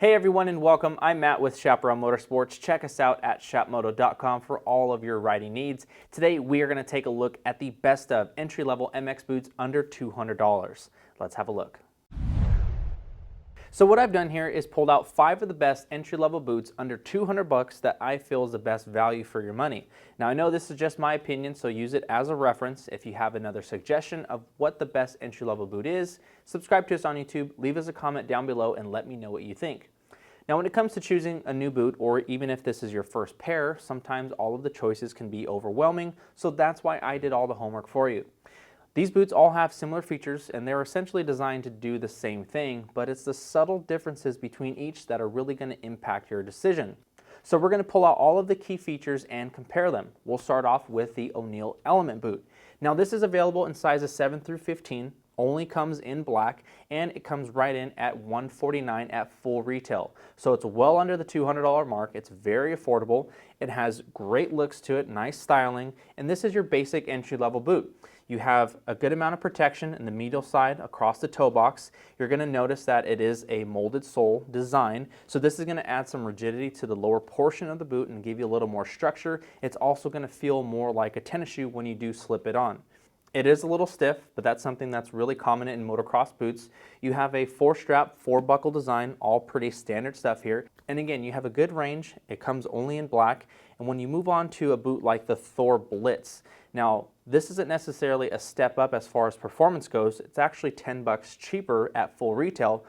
Hey everyone and welcome. I'm Matt with Chaparral Motorsports. Check us out at chapmoto.com for all of your riding needs. Today we are going to take a look at the best of entry-level MX boots under $200. Let's have a look. So what I've done here is pulled out 5 of the best entry-level boots under $200 that I feel is the best value for your money. Now I know this is just my opinion, so use it as a reference. If you have another suggestion of what the best entry-level boot is, subscribe to us on YouTube, leave us a comment down below, and let me know what you think. Now when it comes to choosing a new boot, or even if this is your first pair, sometimes all of the choices can be overwhelming, so that's why I did all the homework for you. These boots all have similar features and they're essentially designed to do the same thing, but it's the subtle differences between each that are really going to impact your decision. So we're going to pull out all of the key features and compare them. We'll start off with the ONeal Element boot. Now this is available in sizes 7 through 15, only comes in black, and it comes right in at $149 at full retail. So it's well under the $200 mark. It's very affordable. It has great looks to it, nice styling, and this is your basic entry-level boot. You have a good amount of protection in the medial side across the toe box. You're going to notice that it is a molded sole design, so this is going to add some rigidity to the lower portion of the boot and give you a little more structure. It's also going to feel more like a tennis shoe when you do slip it on. It is a little stiff, but that's something that's really common in motocross boots. You have a 4-strap, 4-buckle design, all pretty standard stuff here. And again, you have a good range. It comes only in black. And when you move on to a boot like the Thor Blitz, now this isn't necessarily a step up as far as performance goes. It's actually $10 cheaper at full retail,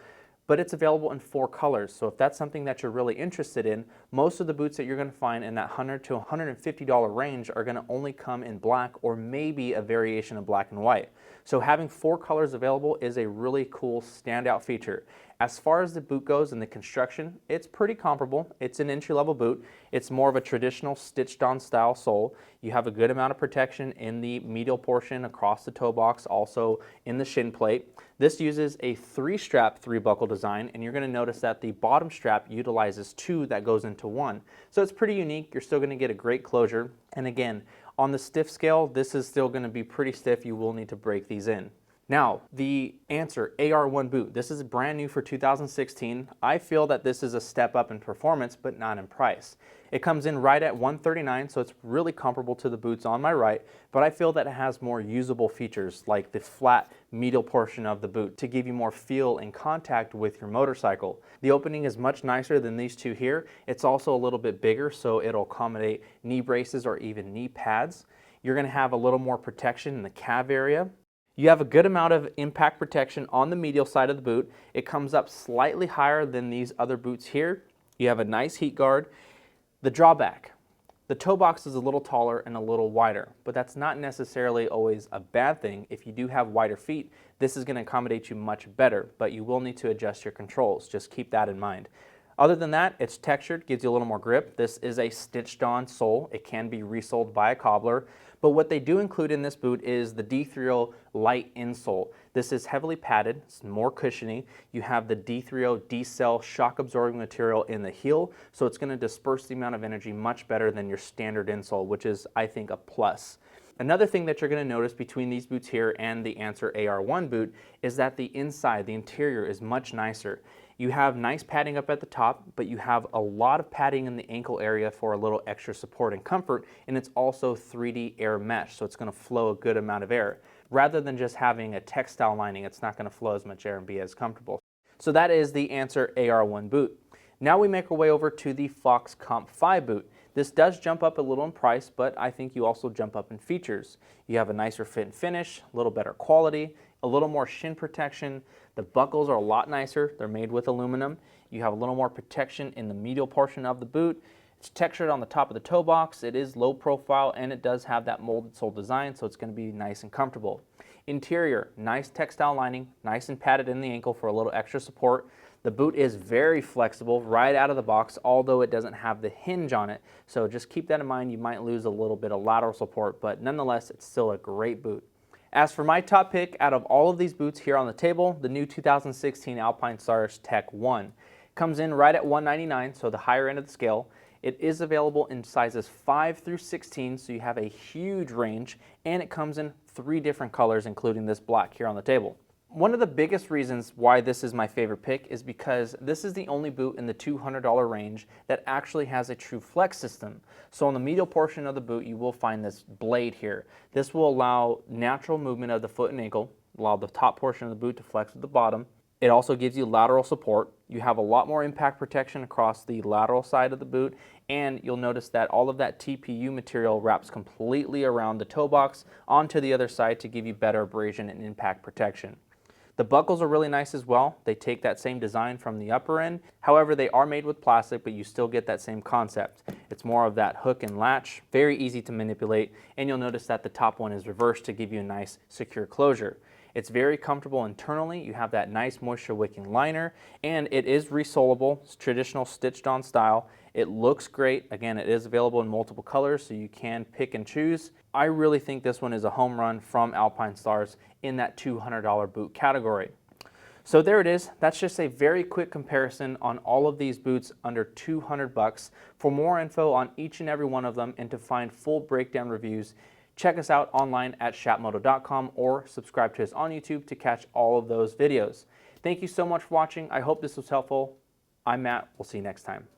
but it's available in 4 colors. So if that's something that you're really interested in, most of the boots that you're going to find in that $100 to $150 range are going to only come in black or maybe a variation of black and white. So having 4 colors available is a really cool standout feature. As far as the boot goes and the construction, it's pretty comparable. It's an entry-level boot. It's more of a traditional stitched-on style sole. You have a good amount of protection in the medial portion across the toe box, also in the shin plate. This uses a 3-strap 3-buckle design, and you're going to notice that the bottom strap utilizes 2 that goes into 1. So it's pretty unique. You're still going to get a great closure. And again, on the stiff scale, this is still going to be pretty stiff. You will need to break these in. Now, the Answer AR1 boot. This is brand new for 2016. I feel that this is a step up in performance, but not in price. It comes in right at $139, so it's really comparable to the boots on my right, but I feel that it has more usable features like the flat medial portion of the boot to give you more feel and contact with your motorcycle. The opening is much nicer than these two here. It's also a little bit bigger, so it'll accommodate knee braces or even knee pads. You're going to have a little more protection in the calf area. You have a good amount of impact protection on the medial side of the boot. It comes up slightly higher than these other boots here. You have a nice heat guard. The drawback, the toe box is a little taller and a little wider, but that's not necessarily always a bad thing. If you do have wider feet, this is going to accommodate you much better, but you will need to adjust your controls. Just keep that in mind. Other than that, it's textured, gives you a little more grip. This is a stitched-on sole. It can be resoled by a cobbler. But what they do include in this boot is the D3O light insole. This is heavily padded, it's more cushiony. You have the D3O D-cell shock absorbing material in the heel, so it's going to disperse the amount of energy much better than your standard insole, which is, I think, a plus. Another thing that you're going to notice between these boots here and the Answer AR1 boot is that the inside, the interior, is much nicer. You have nice padding up at the top, but you have a lot of padding in the ankle area for a little extra support and comfort, and it's also 3D air mesh, so it's going to flow a good amount of air. Rather than just having a textile lining, it's not going to flow as much air and be as comfortable. So that is the Answer AR1 boot. Now we make our way over to the Fox Comp 5 boot. This does jump up a little in price, but I think you also jump up in features. You have a nicer fit and finish, a little better quality, a little more shin protection. The buckles are a lot nicer. They're made with aluminum. You have a little more protection in the medial portion of the boot. It's textured on the top of the toe box. It is low profile and it does have that molded sole design, so it's going to be nice and comfortable. Interior, nice textile lining, nice and padded in the ankle for a little extra support. The boot is very flexible right out of the box, although it doesn't have the hinge on it. So just keep that in mind. You might lose a little bit of lateral support, but nonetheless, it's still a great boot. As for my top pick out of all of these boots here on the table, the new 2016 Alpinestars Tech 1. Comes in right at $199, so the higher end of the scale. It is available in sizes 5 through 16, so you have a huge range, and it comes in 3 different colors, including this black here on the table. One of the biggest reasons why this is my favorite pick is because this is the only boot in the $200 range that actually has a true flex system. So on the medial portion of the boot, you will find this blade here. This will allow natural movement of the foot and ankle, allow the top portion of the boot to flex with the bottom. It also gives you lateral support. You have a lot more impact protection across the lateral side of the boot, and you'll notice that all of that TPU material wraps completely around the toe box onto the other side to give you better abrasion and impact protection. The buckles are really nice as well. They take that same design from the upper end. However, they are made with plastic, but you still get that same concept. It's more of that hook and latch, very easy to manipulate, and you'll notice that the top one is reversed to give you a nice secure closure. It's very comfortable internally. You have that nice moisture wicking liner, and it is resolable. It's traditional stitched on style. It looks great. Again, it is available in multiple colors, so you can pick and choose. I really think this one is a home run from Alpinestars in that $200 boot category. So there it is. That's just a very quick comparison on all of these boots under 200 bucks. For more info on each and every one of them and to find full breakdown reviews, check us out online at shapmoto.com or subscribe to us on YouTube to catch all of those videos. Thank you so much for watching. I hope this was helpful. I'm Matt. We'll see you next time.